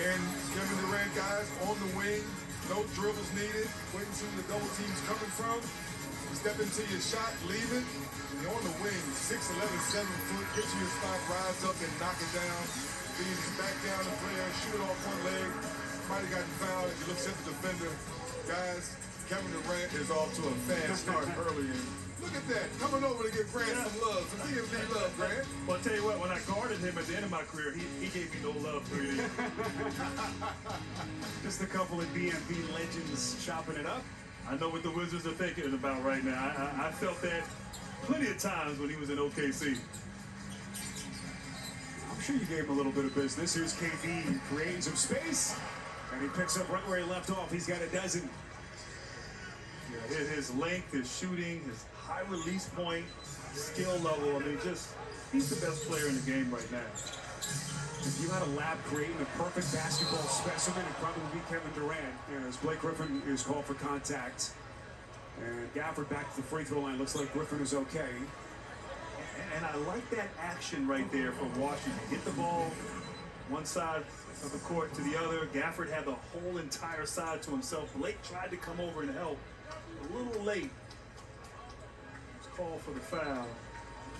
And Kevin Durant, guys, on the wing, no dribbles needed, wait and see where the double team's coming from. Step into your shot, leave it. You're on the wing, 6'11", 7 foot, get to your spot, rise up and knock it down. Leaves back down the player, shoot it off one leg. Might have gotten fouled as he looks at the defender. Guys, Kevin Durant is off to a fast start early. Look at that, coming over to give Grant some love, some DMV love, Grant. Well, I'll tell you what, when I guarded him at the end of my career, he gave me no love for it. Just a couple of DMV legends chopping it up. I know what the Wizards are thinking about right now. I felt that plenty of times when he was in OKC. I'm sure you gave him a little bit of business. Here's KD creating some space, and he picks up right where he left off. He's got a dozen. Yeah, his length, his shooting, his high release point, skill level. I mean, he's the best player in the game right now. If you had a lab creating a perfect basketball specimen, it'd probably be Kevin Durant. As Blake Griffin is called for contact. And Gafford back to the free throw line. Looks like Griffin is okay. And I like that action right there from Washington. Get the ball one side of the court to the other. Gafford had the whole entire side to himself. Blake tried to come over and help. A little late. He was called for the foul.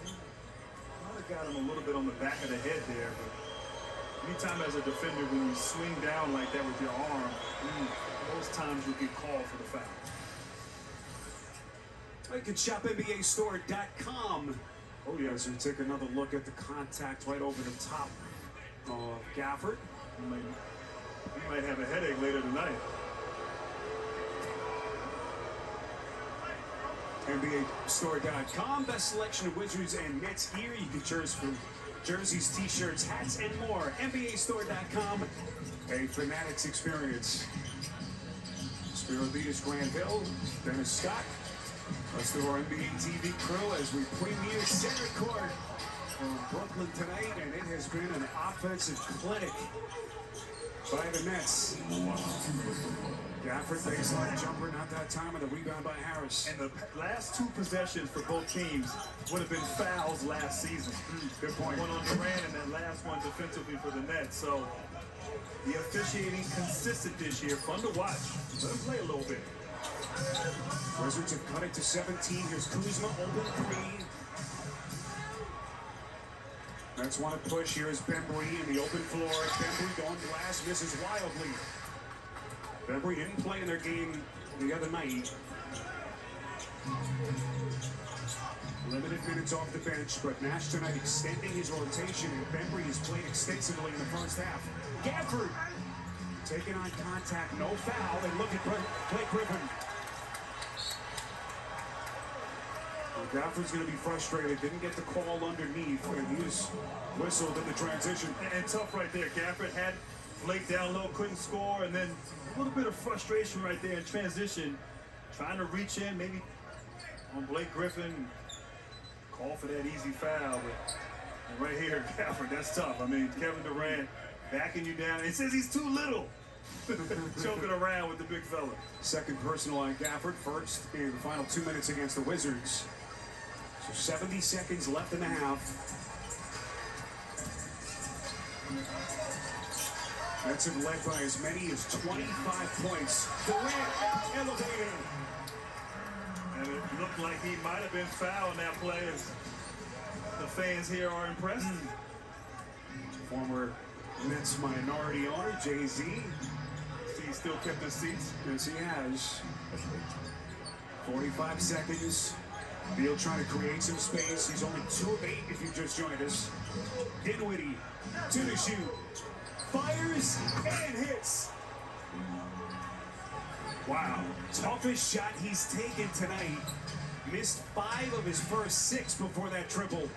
Might have got him a little bit on the back of the head there, but anytime as a defender, when you swing down like that with your arm, those times you get called for the foul. You can shop NBAstore.com. Oh, yes, we take another look at the contact right over the top of Gafford. He might have a headache later tonight. NBAstore.com. Best selection of Wizards and Nets gear. You can choose from jerseys, t-shirts, hats, and more. NBAstore.com. A Fanatics experience. Spiro Beatis, Grant Hill, Dennis Scott. Rest of our NBA TV crew as we premiere center court from Brooklyn tonight, and it has been an offensive clinic by the Nets. Gafford baseline jumper, not that time, and the rebound by Harris. And the last two possessions for both teams would have been fouls last season. Good point. One on Durant and that last one defensively for the Nets. So the officiating consistent this year, fun to watch. Let them play a little bit. Wizards have cut it to 17. Here's Kuzma, open three. Nets want to push. Here's Bembry in the open floor. Bembry going glass, misses wildly. Bembry didn't play in their game the other night. Limited minutes off the bench, but Nash tonight extending his rotation, and Bembry has played extensively in the first half. Gafford taking on contact, no foul, and look at Blake Griffin. Well, Gafford's going to be frustrated, didn't get the call underneath, and he was whistled in the transition. And tough right there. Gafford had Blake down low, couldn't score, and then a little bit of frustration right there in transition, trying to reach in, maybe on Blake Griffin, call for that easy foul, but right here, Gafford, that's tough. I mean, Kevin Durant backing you down. It says he's too little. Joking around with the big fella. Second personal on Gafford, first in the final 2 minutes against the Wizards. So 70 seconds left in the half. Nets have led by as many as 25 points. Durant elevated. And it looked like he might have been fouled in that play. The fans here are impressed. Former Nets minority owner, Jay-Z. See, he still kept his seats. Yes, he has. 45 seconds. Beal trying to create some space. He's only 2 of 8 if you just joined us. Dinwiddie to the shoot. Fires and hits. Wow. Toughest shot he's taken tonight. Missed 5 of his first 6 before that triple.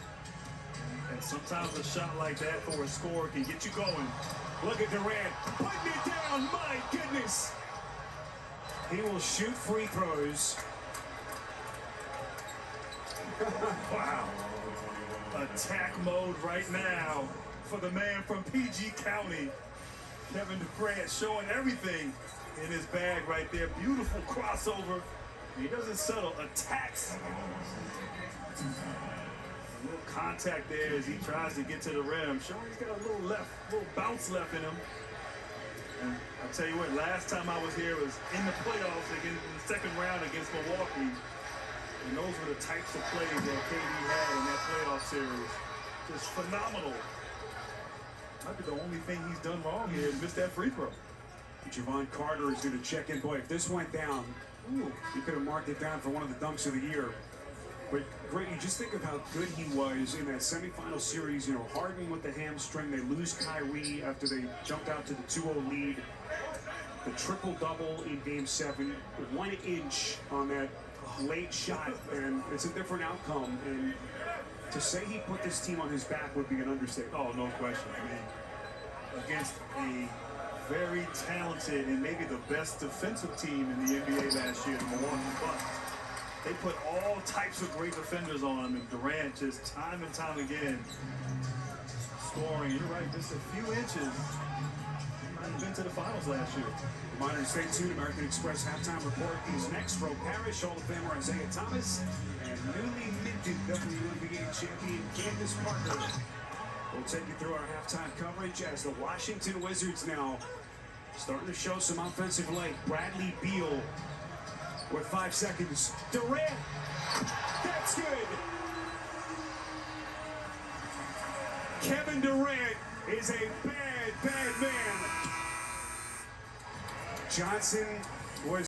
And sometimes a shot like that for a score can get you going. Look at Durant putting it down. My goodness. He will shoot free throws. Wow. Attack mode right now for the man from PG County. Kevin Durant showing everything in his bag right there. Beautiful crossover. He doesn't settle. Attacks. A little contact there as he tries to get to the rim. Showing he's got a little bounce left in him. And I'll tell you what, last time I was here was in the playoffs against in the second round against Milwaukee. And those were the types of plays that KD had in that playoff series. Just phenomenal. Might be the only thing he's done wrong here is miss that free throw. Javon Carter is going to check in. Boy, if this went down, he could have marked it down for one of the dunks of the year. But great, you just think of how good he was in that semifinal series. You know, Harden with the hamstring. They lose Kyrie after they jumped out to the 2-0 lead. The triple-double in Game 7. 1 inch on that late shot, and it's a different outcome. And to say he put this team on his back would be an understatement. Oh, no question. I mean, against a very talented and maybe the best defensive team in the NBA last year, the Milwaukee Bucks. They put all types of great defenders on him, and Durant just time and time again scoring. You're right, just a few inches. Might have been to the finals last year. Reminders, stay tuned. American Express halftime report is next. Ro Parrish, Hall of Famer Isaiah Thomas, and newly minted WNBA champion Candace Parker. We'll take you through our halftime coverage as the Washington Wizards now starting to show some offensive life. Bradley Beal with 5 seconds. Durant, that's good. Kevin Durant is a bad, bad man. Johnson